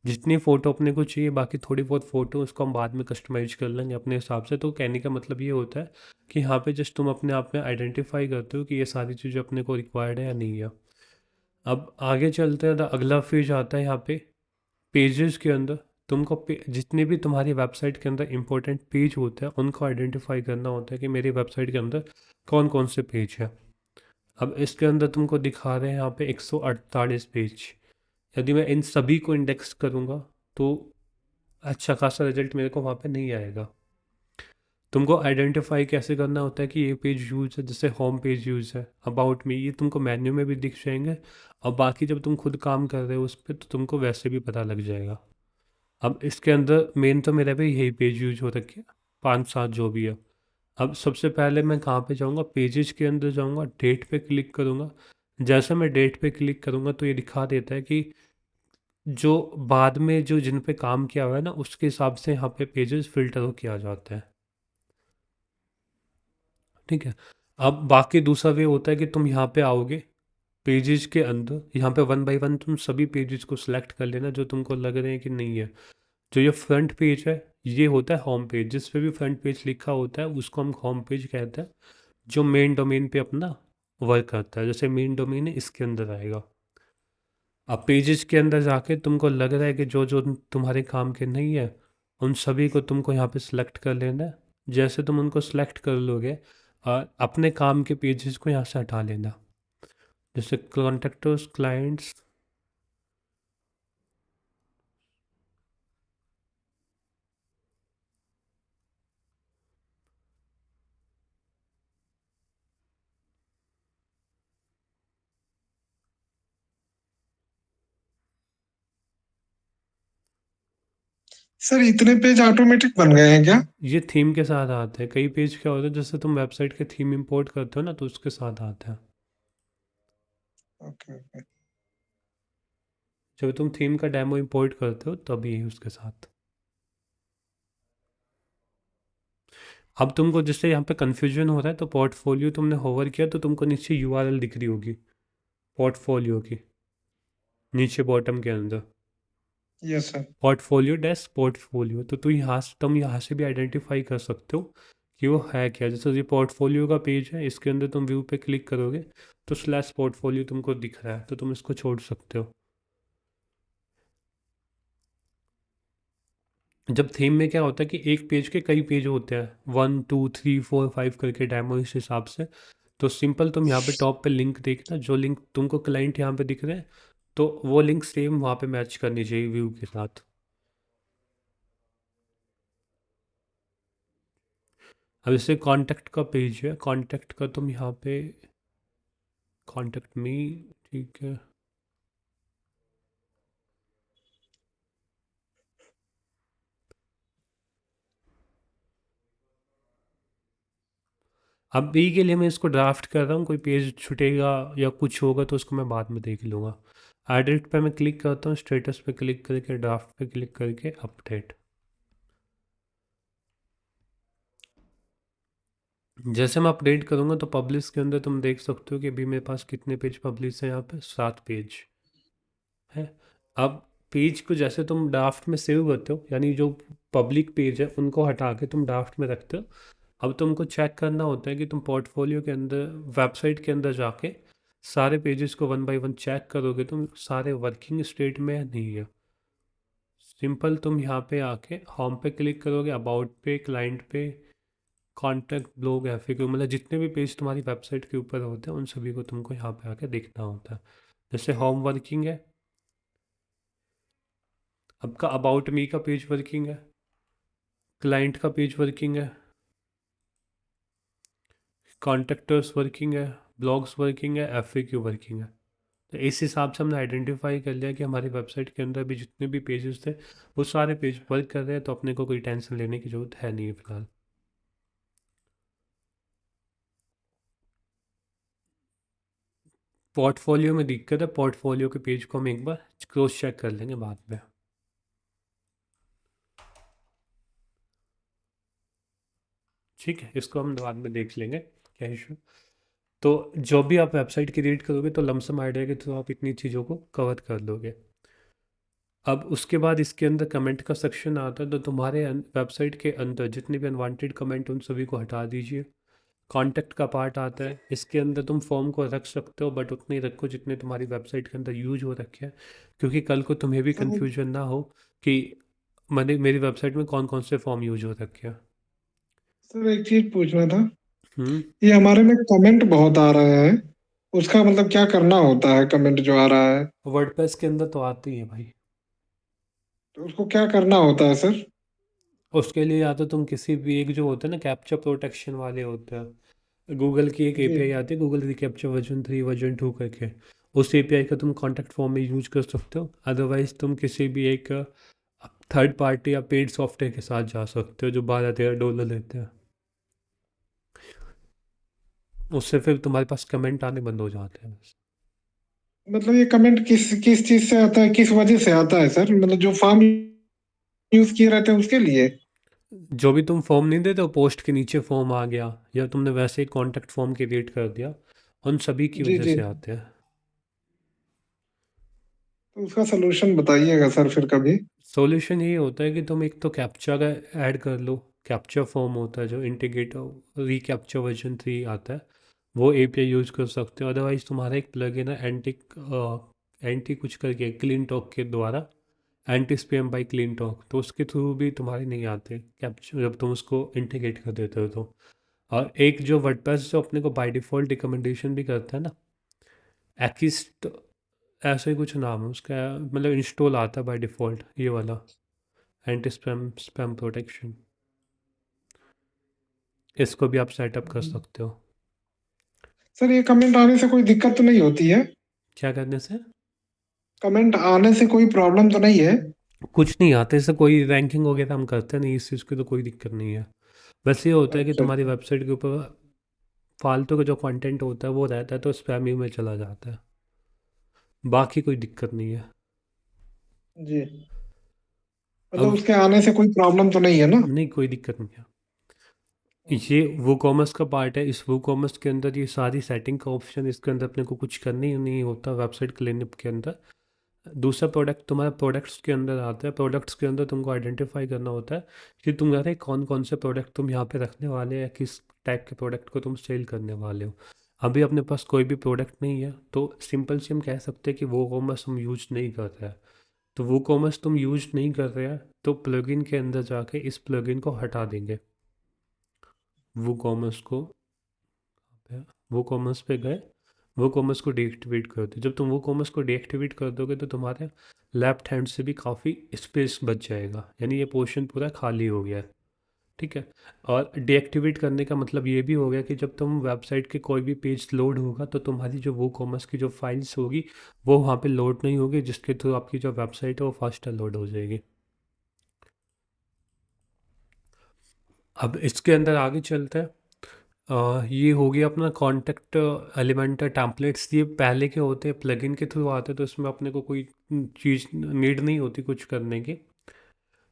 जितनी फ़ोटो अपने को चाहिए, बाकी थोड़ी बहुत फ़ोटो उसको हम बाद में कस्टमाइज़ कर लेंगे अपने हिसाब से। तो कहने का मतलब ये होता है कि यहाँ पे जस्ट तुम अपने आप में आइडेंटिफाई करते हो कि ये सारी चीज़ें अपने को रिक्वायर्ड है या नहीं है। अब आगे चलते हैं, तो अगला फेज आता है यहाँ पे पेजेस के अंदर। तुमको जितने भी तुम्हारी वेबसाइट के अंदर इंपॉर्टेंट पेज होते हैं उनको आइडेंटिफाई करना होता है कि मेरी वेबसाइट के अंदर कौन कौन से पेज हैं। अब इसके अंदर तुमको दिखा रहे हैं यहाँ पे 148 पेज। यदि मैं इन सभी को इंडेक्स करूँगा तो अच्छा खासा रिजल्ट मेरे को वहाँ पे नहीं आएगा। तुमको आइडेंटिफाई कैसे करना होता है कि ये पेज यूज़ है, जैसे होम पेज यूज़ है, अबाउट मी, ये तुमको मेन्यू में भी दिख जाएंगे, और बाकी जब तुम खुद काम कर रहे हो उस पर तो तुमको वैसे भी पता लग जाएगा। अब इसके अंदर मेन तो मेरा भी यही पेज यूज हो रखी है, 5-7 जो भी है। अब सबसे पहले मैं कहाँ पे जाऊँगा, पेजेस के अंदर जाऊँगा, डेट पे क्लिक करूँगा। जैसे मैं डेट पे क्लिक करूँगा तो ये दिखा देता है कि जो बाद में जो जिन पे काम किया हुआ है ना, उसके हिसाब से यहाँ पे पेजेस फिल्टर किया जाता है। ठीक है, अब बाकी दूसरा वे होता है कि तुम यहाँ पे आओगे पेजेस के अंदर, यहाँ पे वन बाय वन तुम सभी पेजेस को सिलेक्ट कर लेना जो तुमको लग रहे हैं कि नहीं है। जो ये फ्रंट पेज है ये होता है होम पेज, जिस पे भी फ्रंट पेज लिखा होता है उसको हम होम पेज कहते हैं, जो मेन डोमेन पे अपना वर्क करता है। जैसे मेन डोमेन है इसके अंदर आएगा। अब पेजेस के अंदर जाके तुमको लग रहा है कि जो जो तुम्हारे काम के नहीं है उन सभी को तुमको यहाँ पे सिलेक्ट कर लेना है। जैसे तुम उनको सिलेक्ट कर लोगे अपने काम के पेजेस को यहाँ से हटा लेना। जैसे कॉन्टेक्टर्स, क्लाइंट्स, सर इतने पेज ऑटोमेटिक बन गए हैं क्या? ये थीम के साथ आते हैं। कई पेज क्या होता है, जैसे तुम वेबसाइट के थीम इंपोर्ट करते हो ना तो उसके साथ आते हैं। Okay okay. जब तुम थीम का डेमो इंपोर्ट करते हो तभी उसके साथ। अब तुमको जिससे यहाँ पे कन्फ्यूजन हो रहा है, तो पोर्टफोलियो तुमने होवर किया तो तुमको नीचे URL दिख रही होगी पोर्टफोलियो की, नीचे बॉटम के अंदर yes sir. Portfolio dash portfolio. तो तुम यहाँ से भी आइडेंटिफाई कर सकते हो कि वो है क्या। जैसे ये पोर्टफोलियो का पेज है, इसके अंदर तुम व्यू पे क्लिक करोगे तो स्लैश पोर्टफोलियो तुमको दिख रहा है, तो तुम इसको छोड़ सकते हो। जब थीम में क्या होता है कि एक पेज के कई पेज होते हैं, 1 2 3 4 5 करके डेमो इस हिसाब से। तो सिंपल तुम यहाँ पे टॉप पे लिंक देखना, जो लिंक तुमको क्लाइंट यहाँ पे दिख रहे हैं तो वो लिंक सेम वहाँ पे मैच करनी चाहिए व्यू के साथ। अब जैसे कॉन्टैक्ट का पेज है, कॉन्टैक्ट का तुम यहाँ पे कॉन्टैक्ट मी, ठीक है। अभी के लिए मैं इसको ड्राफ्ट कर रहा हूँ, कोई पेज छूटेगा या कुछ होगा तो उसको मैं बाद में देख लूँगा। एडिट पे मैं क्लिक करता हूँ, स्टेटस पे क्लिक करके, ड्राफ्ट पे क्लिक करके अपडेट। जैसे मैं अपडेट करूँगा तो पब्लिश के अंदर तुम देख सकते हो कि अभी मेरे पास कितने पेज पब्लिश हैं, यहाँ पे 7 पेज है। अब पेज को जैसे तुम ड्राफ्ट में सेव करते हो, यानी जो पब्लिक पेज है उनको हटा के तुम ड्राफ्ट में रखते हो। अब तुमको चेक करना होता है कि तुम पोर्टफोलियो के अंदर, वेबसाइट के अंदर जाके सारे पेजेस को वन बाय वन चेक करोगे तुम सारे वर्किंग स्टेट में है नहीं है। सिंपल तुम यहाँ पे आके होम पे क्लिक करोगे, अबाउट पे, क्लाइंट पे, कॉन्टैक्ट, ब्लॉग, FAQ, मतलब जितने भी पेज तुम्हारी वेबसाइट के ऊपर होते हैं उन सभी को तुमको यहाँ पे आके देखना होता है। जैसे होम वर्किंग है, आपका अबाउट मी का पेज वर्किंग है, क्लाइंट का पेज वर्किंग है, कॉन्टेक्टर्स वर्किंग है, ब्लॉग्स वर्किंग है, एफएक्यू वर्किंग है। तो इस हिसाब से हमने आइडेंटिफाई कर लिया कि हमारी वेबसाइट के अंदर भी जितने भी पेजेस थे वो सारे पेज वर्क कर रहे हैं, तो अपने को कोई टेंशन लेने की ज़रूरत है नहीं फिलहाल। पोर्टफोलियो में दिक्कत है, पोर्टफोलियो के पेज को हम एक बार क्रॉस चेक कर लेंगे बाद में। ठीक है, इसको हम बाद में देख लेंगे, क्या इशू। तो जो भी आप वेबसाइट क्रिएट करोगे तो लमसम आइडिया के थ्रू आप इतनी चीज़ों को कवर कर लोगे। अब उसके बाद इसके अंदर कमेंट का सेक्शन आता है, तो तुम्हारे वेबसाइट के अंदर जितने भी अनवांटेड कमेंट उन सभी को हटा दीजिए। कॉन्टैक्ट का पार्ट आता है, इसके अंदर तुम फॉर्म को रख सकते हो, बट उतने ही रखो जितने तुम्हारी वेबसाइट के अंदर यूज हो रखे हैं, क्योंकि कल को तुम्हें भी सर कन्फ्यूजन ना हो कि मेरी वेबसाइट में कौन कौन से फॉर्म यूज हो रखे हैं। सर एक चीज पूछना था, हम्म ये हमारे में कमेंट बहुत आ रहा है, उसका मतलब क्या करना होता है? कमेंट जो आ रहा है वर्डप्रेस के अंदर तो आती ही है भाई। तो उसको क्या करना होता है सर? उसके लिए या तो तुम किसी भी एक जो होते हैं ना कैप्चा प्रोटेक्शन वाले होते हैं, गूगल की एक जी एपीआई आती है, गूगल रिकैप्चा वर्जन 3 वर्जन 2 करके, उस एपीआई का तुम कॉन्टैक्ट फॉर्म में यूज कर सकते हो। अदरवाइज तुम किसी भी एक थर्ड पार्टी या पेड सॉफ्टवेयर के साथ जा सकते हो जो $12-13 लेते हैं, उससे फिर तुम्हारे पास कमेंट आने बंद हो जाते हैं बस। मतलब ये कमेंट किस किस चीज से आता है, किस वजह से आता है सर? मतलब जो फॉर्म यूज किए रहते हैं उसके लिए? जो भी तुम फॉर्म नहीं देते हो, पोस्ट के नीचे फॉर्म आ गया या तुमने वैसे ही कॉन्टैक्ट फॉर्म क्रिएट कर दिया, उन सभी की जी वजह जी, से आते हैं। तो उसका सोल्यूशन बताइएगा सर फिर कभी। सॉल्यूशन यही होता है कि तुम एक तो कैप्चा का ऐड कर लो, कैप्चा फॉर्म होता है जो इंटीग्रेट रिकैप्चा वर्जन 3 आता है, वो एपीआई यूज कर सकते हो। अदरवाइज तुम्हारा एक प्लगइन है एंटी कुछ करके क्लीन टॉक के द्वारा, anti spam by clean talk, तो उसके थ्रू भी तुम्हारे नहीं आते कैप्चा जब तुम उसको इंटीग्रेट कर देते हो तो। और एक जो वर्डप्रेस जो अपने को बाय डिफ़ॉल्ट रिकमेंडेशन भी करता है ना, एक्सिस्ट ऐसा ही कुछ नाम है उसका, मतलब इंस्टॉल आता है बाय डिफ़ॉल्ट ये वाला, एंटी स्पैम प्रोटेक्शन, इसको भी आप सेटअप कर सकते हो। सर ये कमेंट आने से कोई दिक्कत तो नहीं होती है? क्या करने से? कमेंट आने से कोई प्रॉब्लम तो नहीं है? कुछ नहीं आते, इससे कोई रैंकिंग वगैरह हम करते नहीं, इस चीज़ की तो कोई दिक्कत नहीं है। बस ये होता है कि अच्छा तुम्हारी अच्छा। वेबसाइट के ऊपर फालतू का जो कंटेंट होता है वो रहता है तो स्पैम में चला जाता है, बाकी कोई दिक्कत नहीं है। जी, मतलब अब उसके आने से कोई प्रॉब्लम तो नहीं है ना? नहीं, कोई दिक्कत नहीं है। ये वो कॉमर्स का पार्ट है, इस वो कॉमर्स के अंदर ये सारी सेटिंग का ऑप्शन, इसके अंदर अपने को कुछ करने ही नहीं होता वेबसाइट क्लीनअप के अंदर। दूसरा प्रोडक्ट तुम्हारा प्रोडक्ट्स के अंदर आता है, प्रोडक्ट्स के अंदर तुमको आइडेंटिफाई करना होता है कि तुम्हारे कौन कौन से प्रोडक्ट तुम यहाँ पे रखने वाले हैं, किस टाइप के प्रोडक्ट को तुम सेल करने वाले हो। अभी अपने पास कोई भी प्रोडक्ट नहीं है तो सिंपल से हम कह सकते हैं कि वो कॉमर्स हम यूज नहीं कर रहे हैं। तो वो कॉमर्स तुम यूज नहीं कर रहे हैं तो प्लगइन के अंदर जाके इस प्लगइन को हटा देंगे। वो कॉमर्स को वो कॉमर्स पे गए, वो कॉमर्स को डीएक्टिवेट कर दो। जब तुम वो कॉमर्स को डीएक्टिवेट कर दोगे तो तुम्हारे लेफ्ट हैंड से भी काफ़ी स्पेस बच जाएगा, यानी ये पोर्शन पूरा खाली हो गया है। ठीक है, और डीएक्टिवेट करने का मतलब ये भी हो गया कि जब तुम वेबसाइट के कोई भी पेज लोड होगा तो तुम्हारी जो वो कॉमर्स की जो फाइल्स होगी वो वहाँ पे लोड नहीं होगी, जिसके थ्रू आपकी जो वेबसाइट है वो फास्टर लोड हो जाएगी। अब इसके अंदर आगे चलते हैं। ये हो गया अपना कॉन्टेक्ट एलिमेंट टेम्पलेट्स, ये पहले के होते हैं, प्लगइन के थ्रू आते हैं, तो इसमें अपने को कोई चीज़ नीड नहीं होती कुछ करने की।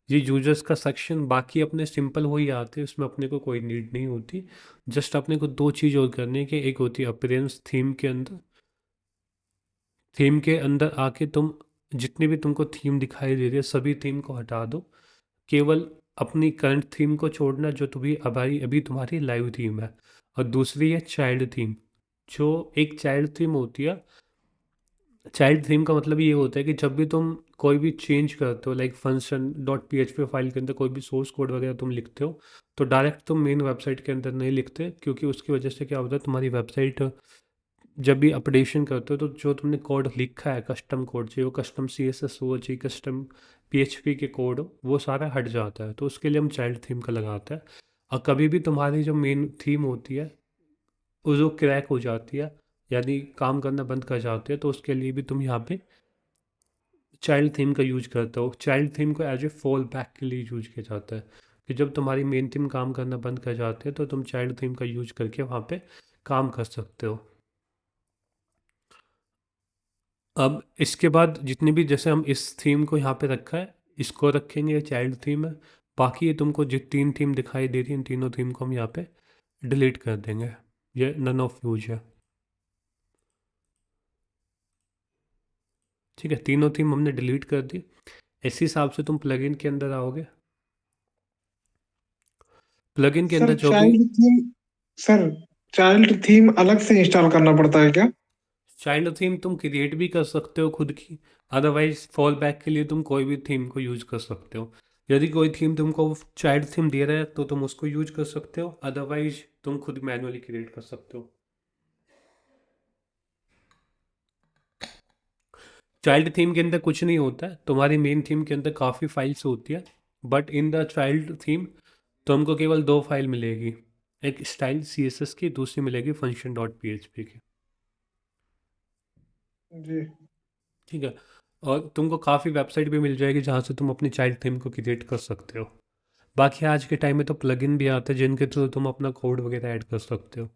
ये यूजर्स का सेक्शन बाकी अपने सिंपल हो ही आते हैं, उसमें अपने को कोई नीड नहीं होती। जस्ट अपने को दो चीज़ और करनी है कि एक होती है अपीयरेंस, थीम के अंदर, थीम के अंदर आके तुम जितनी भी तुमको थीम दिखाई दे रही है सभी थीम को हटा दो, केवल अपनी करंट थीम को छोड़ना जो तुम्हें अभी अभी तुम्हारी लाइव थीम है। और दूसरी है चाइल्ड थीम, जो एक चाइल्ड थीम होती है। चाइल्ड थीम का मतलब ये होता है कि जब भी तुम कोई भी चेंज करते हो, like function dot P file के अंदर कोई भी सोर्स कोड वगैरह तुम लिखते हो, तो डायरेक्ट तुम मेन वेबसाइट के अंदर नहीं लिखते, क्योंकि उसकी वजह से क्या होता है तुम्हारी वेबसाइट जब भी अपडेशन करते हो तो जो तुमने कोड लिखा है कस्टम कोड, चाहिए वो कस्टम CSS हो, चाहिए कस्टम PHP के कोड हो, वो सारा हट जाता है। तो उसके लिए हम चाइल्ड थीम का लगाते हैं। और कभी भी तुम्हारी जो मेन थीम होती है वो जो क्रैक हो जाती है, यानी काम करना बंद कर जाती है, तो उसके लिए भी तुम यहाँ पे चाइल्ड थीम का यूज करते हो। चाइल्ड थीम को एज ए फॉल बैक के लिए यूज किया जाता है कि जब तुम्हारी मेन थीम काम करना बंद कर जाती है तो तुम चाइल्ड थीम का यूज करके वहाँ पे काम कर सकते हो। अब इसके बाद जितनी भी, जैसे हम इस थीम को यहाँ पे रखा है, इसको रखेंगे, ये चाइल्ड थीम है। बाकी ये तुमको जो 3 थीम दिखाई दे रही है, इन तीनों थीम को हम यहाँ पे डिलीट कर देंगे, ये नन ऑफ यूज है। ठीक है, तीनों थीम हमने डिलीट कर दी। इसी हिसाब से तुम प्लगइन के अंदर आओगे। प्लगइन के सर अंदर जो भी child theme sir child theme अलग से इंस्टॉल करना पड़ता है क्या? चाइल्ड थीम तुम क्रिएट भी कर सकते हो खुद की, अदरवाइज फॉल बैक के लिए तुम कोई भी थीम को यूज कर सकते हो। यदि कोई थीम तुमको चाइल्ड थीम दे रहा है तो तुम उसको यूज कर सकते हो, अदरवाइज तुम खुद मैनुअली क्रिएट कर सकते हो। चाइल्ड थीम के अंदर कुछ नहीं होता है, तुम्हारी मेन थीम के अंदर काफ़ी फाइल्स होती है, but in the child theme तुमको केवल 2 फाइल मिलेगी, एक स्टाइल CSS की, दूसरी मिलेगी function.php की। जी। ठीक है, और तुमको काफ़ी वेबसाइट भी मिल जाएगी जहाँ से तुम अपनी चाइल्ड थीम को क्रिएट कर सकते हो। बाकी आज के टाइम में तो प्लगइन भी आते हैं जिनके थ्रू तुम अपना कोड वगैरह ऐड कर सकते हो।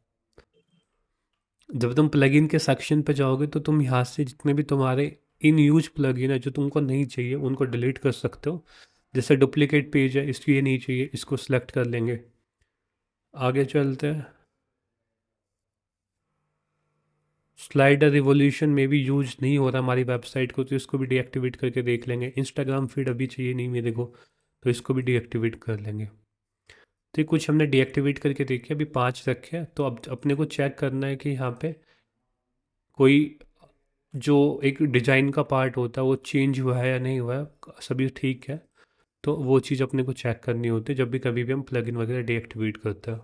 जब तुम प्लगइन के सेक्शन पे जाओगे तो तुम यहाँ से जितने भी तुम्हारे इन यूज प्लगइन है जो तुमको नहीं चाहिए उनको डिलीट कर सकते हो। जैसे डुप्लीकेट पेज है, इसको ये नहीं चाहिए, इसको सिलेक्ट कर लेंगे। आगे चलते हैं। स्लाइडर रिवॉल्यूशन में भी यूज नहीं हो रहा हमारी वेबसाइट को, तो इसको भी डीएक्टिवेट करके देख लेंगे। इंस्टाग्राम फीड अभी चाहिए नहीं मेरे को, तो इसको भी डीएक्टिवेट कर लेंगे। तो ये कुछ हमने डीएक्टिवेट करके देखे, अभी 5 रखे हैं। तो अब अपने को चेक करना है कि यहाँ पे कोई जो एक डिज़ाइन का पार्ट होता है वो चेंज हुआ है या नहीं हुआ है, सभी ठीक है। तो वो चीज़ अपने को चेक करनी होती है जब भी कभी भी हम प्लगइन वगैरह डीएक्टिवेट करते हैं।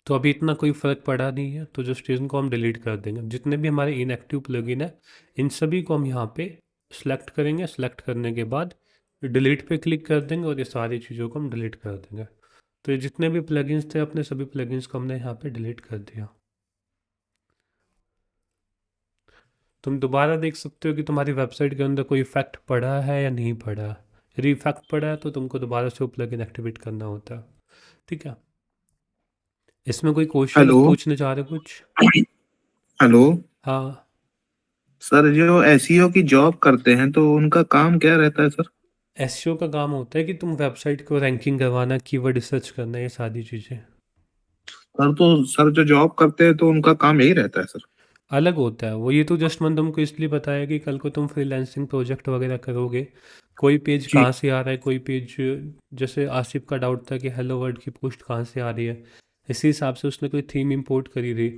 तो अभी इतना कोई फ़र्क पड़ा नहीं है, तो जस्ट इनको हम डिलीट कर देंगे। जितने भी हमारे इनएक्टिव प्लगइन है इन सभी को हम यहाँ पे सेलेक्ट करेंगे। सेलेक्ट करने के बाद डिलीट पे क्लिक कर देंगे और ये सारी चीज़ों को हम डिलीट कर देंगे। तो ये जितने भी प्लगइन्स थे अपने सभी प्लगइन्स को हमने यहाँ पे डिलीट कर दिया। तुम दोबारा देख सकते हो कि तुम्हारी वेबसाइट के अंदर कोई इफेक्ट पड़ा है या नहीं पड़ा। यदि इफेक्ट पड़ा है तो तुमको दोबारा से वो प्लगइन एक्टिवेट करना होता है। ठीक है, इसमें कोई क्वेश्चन हेलो। पूछने चाह रहे हो कुछ? हेलो। हाँ, सर जो एसईओ की जॉब करते हैं तो उनका काम क्या रहता है सर? एसईओ का काम होता है कि तुम वेबसाइट को रैंकिंग करवाना, कीवर्ड रिसर्च करना, ये सारी चीज़ें। सर तो सर जो जॉब करते हैं तो उनका काम यही रहता है सर? अलग होता है वो, ये तो जस्ट मैंने तुमको इसलिए बताया कि कल को तुम फ्रीलांसिंग प्रोजेक्ट वगैरह करोगे, कोई पेज जी। कहाँ से आ रहा है, कोई पेज, जैसे आसिफ का डाउट था कि हेलो वर्ल्ड की पोस्ट कहाँ से आ रही है, इसी हिसाब से उसने कोई थीम इंपोर्ट करी थी,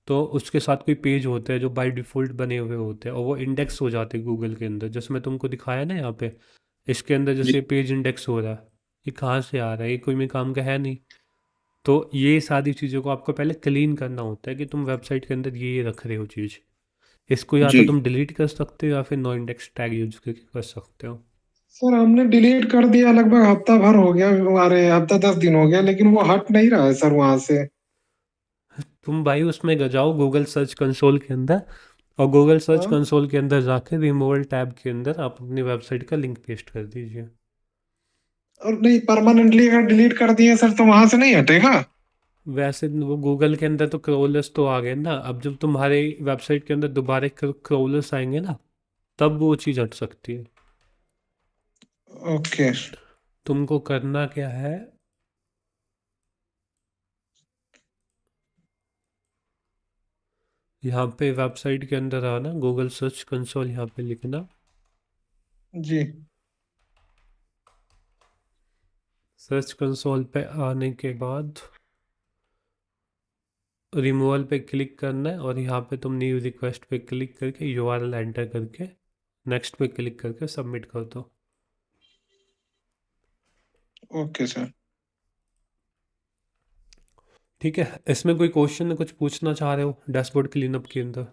तो उसके साथ कोई पेज होते हैं जो बाय डिफ़ॉल्ट बने हुए होते हैं और वो इंडेक्स हो जाते हैं गूगल के अंदर, जैसे मैं तुमको दिखाया ना यहाँ पे, इसके अंदर जी। जैसे पेज इंडेक्स हो रहा है, ये कहाँ से आ रहा है, ये कोई मेरे काम का है नहीं। तो ये सारी चीज़ों को आपको पहले क्लीन करना होता है कि तुम वेबसाइट के अंदर ये रख रहे हो चीज़। इसको या तो जी। तुम डिलीट कर सकते हो या फिर नो इंडेक्स टैग यूज करके कर सकते हो। सर हमने डिलीट कर दिया, लगभग हफ्ता भर हो गया, हमारे हफ्ता 10 दिन हो गया, लेकिन वो हट नहीं रहा है सर वहां से। तुम भाई उसमें जाओ गूगल सर्च कंसोल के अंदर, और गूगल सर्च हाँ। कंसोल के अंदर जाके रिमूवल टैब के अंदर आप अपनी वेबसाइट का लिंक पेस्ट कर दीजिए। और नहीं, परमानेंटली अगर डिलीट कर दिए सर तो वहां से नहीं हटेगा? वैसे वो गूगल के अंदर तो क्रोलर्स तो आ गए ना, अब जब तुम्हारे वेबसाइट के अंदर दोबारा क्रोलर्स आएंगे ना, तब वो चीज़ हट सकती है। ओके। तुमको करना क्या है, यहाँ पे वेबसाइट के अंदर आना, गूगल सर्च कंसोल यहाँ पे लिखना। जी। सर्च कंसोल पे आने के बाद रिमूवल पे क्लिक करना है और यहाँ पे तुम न्यू रिक्वेस्ट पे क्लिक करके यूआरएल एंटर करके नेक्स्ट पे क्लिक करके सबमिट कर दो। Okay sir. ठीक है, इसमें कोई क्वेश्चन कुछ पूछना चाह रहे हो डैशबोर्ड क्लीनअप के अंदर?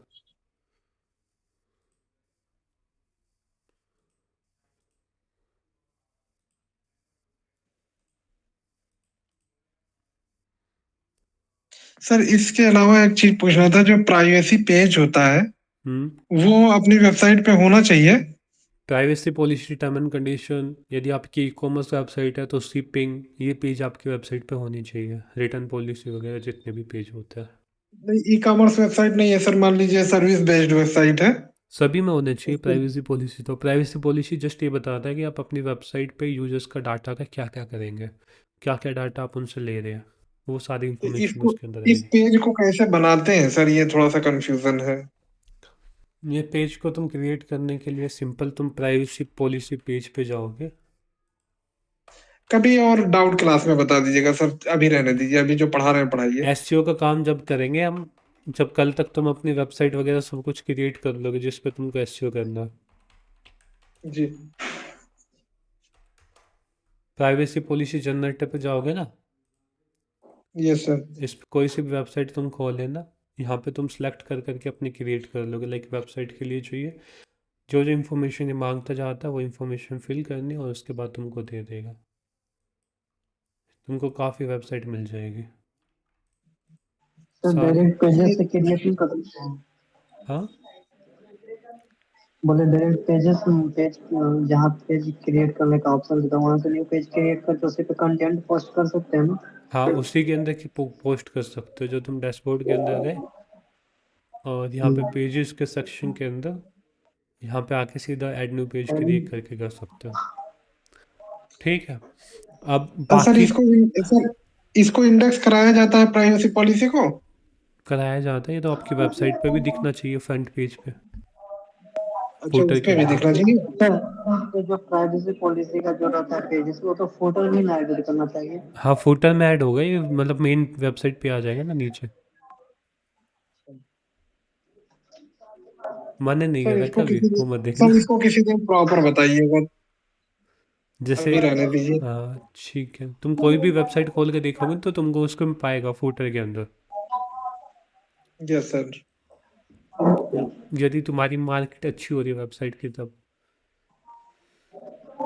सर इसके अलावा एक चीज पूछना था, जो प्राइवेसी पेज होता है हम्म वो अपनी वेबसाइट पे होना चाहिए? Privacy policy, term and condition, यदि आपकी ई कॉमर्स वेबसाइट है तो शिपिंग, ये पेज आपकी वेबसाइट पे होनी चाहिए। रिटर्न पॉलिसी वगैरह जितने भी पेज होते हैं नहीं, ई कॉमर्स वेबसाइट नहीं है सर, मान लीजिए सर्विस बेस्ड वेबसाइट है। सभी में होने चाहिए उसको प्राइवेसी पॉलिसी। तो प्राइवेसी पॉलिसी जस्ट ये बताता है कि आप अपनी वेबसाइट पे यूजर्स का डाटा का क्या क्या करेंगे, क्या क्या डाटा आप उनसे ले रहे हैं, वो सारी इंफॉर्मेशन इसको उसके अंदर इस रहेगी। पेज को कैसे बनाते हैं सर, ये थोड़ा सा कंफ्यूजन है। ये पेज को तुम क्रिएट करने के लिए सिंपल तुम प्राइवेसी पॉलिसी पेज पे जाओगे। कभी और डाउट क्लास में बता दीजिएगा सर, अभी रहने दीजिए, अभी जो पढ़ा रहे हैं पढ़ाइए। एसईओ का काम जब करेंगे हम, जब कल तक तुम अपनी वेबसाइट वगैरह सब कुछ क्रिएट कर लोगे जिस पे तुमको एसईओ करना है। जी। प्राइवेसी पॉलिसी जनरेटर पे जाओगे ना, यस सर। इस पे कोई सी भी वेबसाइट तुम खोल लेना, यहाँ पे तुम सेलेक्ट कर करके अपनी क्रिएट कर लोगे। लाइक वेबसाइट के लिए चाहिए जो जो इन्फॉर्मेशन ये मांगता जाता है वो इन्फॉर्मेशन फिल करनी, और उसके बाद तुमको दे देगा। तुमको काफ़ी वेबसाइट मिल जाएगी सर सारी। डायरेक्ट पेजेस ये से क्रिएट नहीं कर सकते हैं? हाँ, बोले डायरेक्ट पेजेस, पेज जहाँ पेज क्रिएट करने का ऑप्शन होता है वहाँ से न्यू पेज क्रिएट करके उसी पे कंटेंट पोस्ट कर सकते हैं ना? हाँ उसी के अंदर की पोस्ट कर सकते हो। जो तुम डैशबोर्ड के अंदर गए और यहाँ पे पेजेस के सेक्शन के अंदर, यहाँ पे आके सीधा ऐड न्यू पेज क्रिएट करके कर सकते हो। ठीक है, अब सर बाकी इसको इंडेक्स कराया जाता है प्राइवेसी पॉलिसी को? कराया जाता है। ये तो आपकी वेबसाइट पे भी दिखना चाहिए फ्रंट पेज पे, अच्छा, फुटर उस के पे भी अंदर। दिखना चाहिए। सर तो जो प्राइवेसी पॉलिसी का जो रहता है पेजेस, वो तो फोटो में ना एडिट करना चाहिए? हाँ फुटर में ऐड होगा ये, मतलब मेन वेबसाइट पे आ जाएगा ना नीचे। मैंने नहीं सर करा इसको कभी, किसी वो दिन मत देखना। सर इसको किसी दिन प्रॉपर बताइएगा, जैसे अभी रहने दीजिए। हाँ ठीक है, तुम कोई भी वेबसाइट खोल के देखोगे तो तुमको उसको में पाएगा फुटर के अंदर। Yes sir. यदि तुम्हारी मार्केट अच्छी हो रही है वेबसाइट की तब।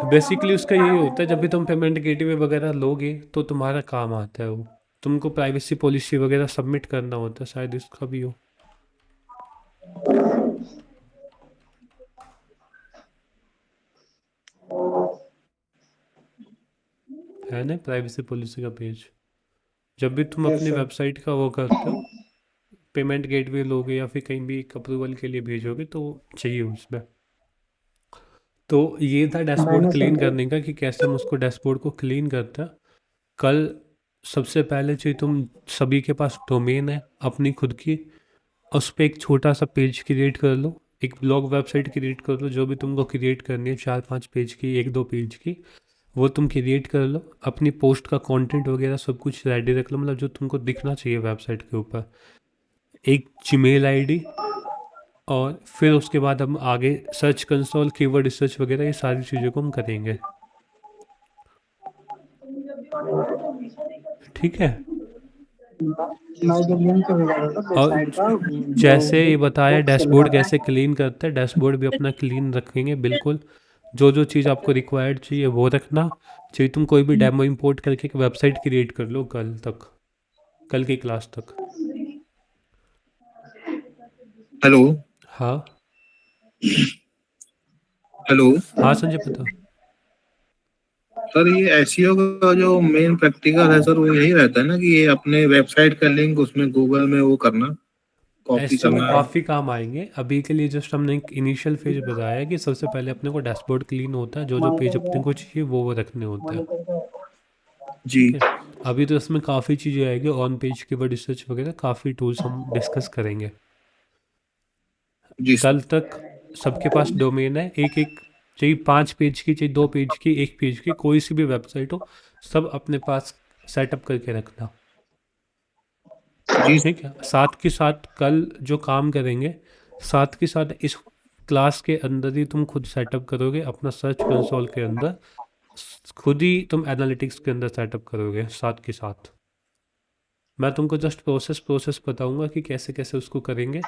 बेसिकली उसका यही होता है, जब भी तुम पेमेंट गेटवे वगैरह लोगे तो तुम्हारा काम आता है वो। तुमको प्राइवेसी पॉलिसी वगैरह सबमिट करना होता है, शायद इसका भी हो। है ना प्राइवेसी पॉलिसी का पेज। जब भी तुम यस अपनी सर। वेबसाइट का वो करते हो, पेमेंट गेटवे लोगे या फिर कहीं भी एक अप्रूवल के लिए भेजोगे तो चाहिए उसमें। तो ये था डैशबोर्ड मैंने क्लीन सर करने का, कि कैसे हम उसको डैशबोर्ड को क्लीन करते हैं। कल सबसे पहले चाहिए तुम सभी के पास डोमेन है अपनी खुद की, उस पर एक छोटा सा पेज क्रिएट कर लो, एक ब्लॉग वेबसाइट क्रिएट कर लो। जो भी तुमको क्रिएट करनी है 4-5 पेज की, 1-2 पेज की, वो तुम क्रिएट कर लो। अपनी पोस्ट का कंटेंट वगैरह सब कुछ रेडी रख लो, मतलब जो तुमको दिखना चाहिए वेबसाइट के ऊपर। एक जीमेल आईडी, और फिर उसके बाद हम आगे सर्च कंसोल, कीवर्ड रिसर्च वगैरह ये सारी चीज़ों को हम करेंगे। ठीक है, मैं जो लिंक भेजा था सर और वेबसाइट का, जो जैसे ये बताया बुक सेल डैशबोर्ड का था। कैसे क्लीन करते हैं, डैशबोर्ड भी अपना क्लीन रखेंगे बिल्कुल। जो जो चीज़ आपको रिक्वायर्ड चाहिए वो रखना चाहिए। तुम कोई भी डेमो इंपोर्ट करके एक वेबसाइट क्रिएट कर लो कल तक, कल की क्लास तक। हेलो। हाँ हेलो। हाँ संजय पता। सर ये एसईओ का जो मेन प्रैक्टिकल है सर, वो यही रहता है ना कि ये अपने वेबसाइट का लिंक उसमें गूगल में वो करना, कॉपी एसईओ में करना। काफ़ी काम आएंगे। अभी के लिए जस्ट हमने एक इनिशियल फेज बताया है कि सबसे पहले अपने को डैशबोर्ड क्लीन होता है, जो जो पेज मॉनिटर अपने को चाहिए वो रखने होते हैं। मॉनिटर जी। ठीक है, अभी तो इसमें काफ़ी चीज़ें आएगी, ऑन पेज कीवर्ड रिसर्च वगैरह काफ़ी टूल्स हम डिस्कस करेंगे। जी कल सर। तक सबके पास डोमेन है, एक एक, चाहिए 5 पेज की, चाहिए 2 पेज की, 1 पेज की, कोई सी भी वेबसाइट हो, सब अपने पास सेटअप करके रखना। जी। ठीक है, साथ के साथ कल जो काम करेंगे, साथ के साथ इस क्लास के अंदर ही तुम खुद सेटअप करोगे अपना सर्च कंसोल के अंदर, खुद ही तुम एनालिटिक्स के अंदर सेटअप करोगे साथ के साथ। मैं तुमको जस्ट प्रोसेस बताऊंगा कि कैसे कैसे उसको करेंगे,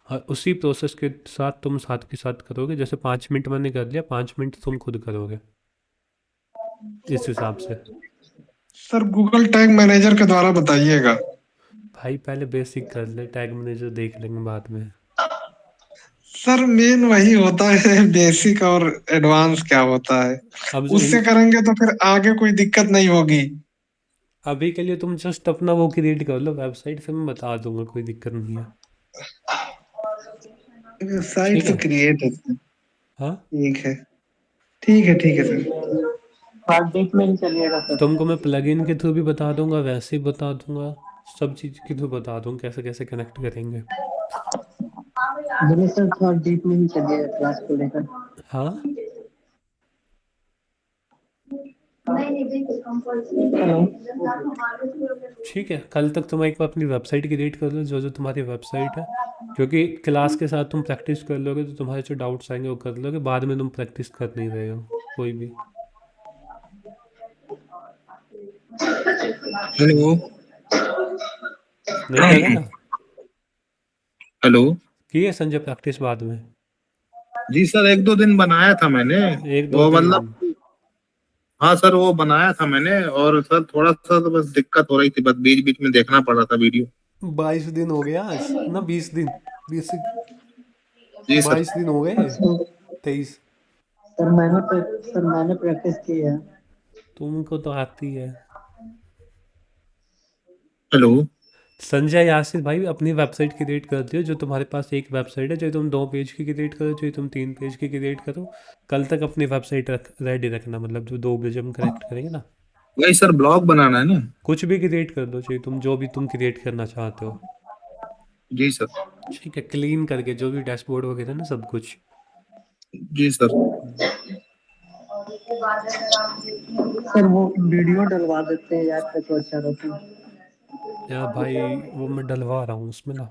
और उसी प्रोसेस के साथ तुम साथ के साथ करोगे। जैसे 5 मिनट मैंने कर लिया, 5 मिनट तुम खुद करोगे इस हिसाब से। सर गूगल टैग मैनेजर के द्वारा बताइएगा। भाई पहले बेसिक कर ले, टैग मैनेजर देख लेंगे बाद में। सर मेन वही होता है, बेसिक और एडवांस क्या होता है, अब जो उससे करेंगे तो फिर आगे कोई दिक्कत नहीं होगी। अभी के लिए तुम जस्ट अपना वो क्रिएट कर लो वेबसाइट, फिर मैं बता दूंगा, कोई दिक्कत नहीं है। साइट ठीक तो है। क्रिएट है सर। हाँ, ठीक है, ठीक है सर। हार्ड डिस्क में ही चलिएगा सर। तुमको मैं प्लगइन के थ्रू भी बता दूंगा, वैसे ही बता दूंगा, सब चीज़ के थ्रू बता दूंगा कैसे कैसे कनेक्ट करेंगे। जी सर, थोड़ा डीप में ही चलिएगा क्लास को लेकर। हाँ, हेलो। ठीक है, कल तक तुम एक बार अपनी वेबसाइट क्रिएट कर लो, जो जो तुम्हारी वेबसाइट है, क्योंकि क्लास के साथ तुम प्रैक्टिस कर लोगे तो तुम्हारे जो डाउट्स आएंगे वो कर लोगे, बाद में तुम प्रैक्टिस कर नहीं रहे हो कोई भी। हेलो नहीं करेगा हेलो। कि है संजय प्रैक्टिस बाद में? जी सर, 1-2 दिन बनाया था मैंने। एक दो वो तीन मतलब, दिन हाँ सर वो बनाया था मैंने, और सर थोड़ा सा तो बस दिक्कत हो रही थी, बस बीच बीच में देखना पड़ रहा था वीडियो। 22 दिन हो गया आज ना, 20 दिन, 20, जी सर। 22 दिन हो गए, 23। सर मैंने प्रैक्टिस की है। तुमको तो आती है। हेलो। संजय यासिर भाई, अपनी वेबसाइट क्रिएट कर दियो, जो तुम्हारे पास एक वेबसाइट है, चाहे तुम 2 पेज की क्रिएट करो, चाहे तुम 3 पेज की क्रिएट करो। कल तक अपनी वेबसाइट रेडी रखना, मतलब जो 2 पेज हम करेक्ट करेंगे ना। वही सर, ब्लॉग बनाना है ना। कुछ भी क्रिएट कर दो, चाहे तुम जो भी तुम क्रिएट करना चाहते हो। जी सर। ठीक है, क्लीन करके जो भी डैशबोर्ड वगैरह ना, सब कुछ। जी सर। सर वो वीडियो डलवा देते हैं यार, तो अच्छा रहता है। या भाई वो मैं डलवा रहा हूँ उसमें ना।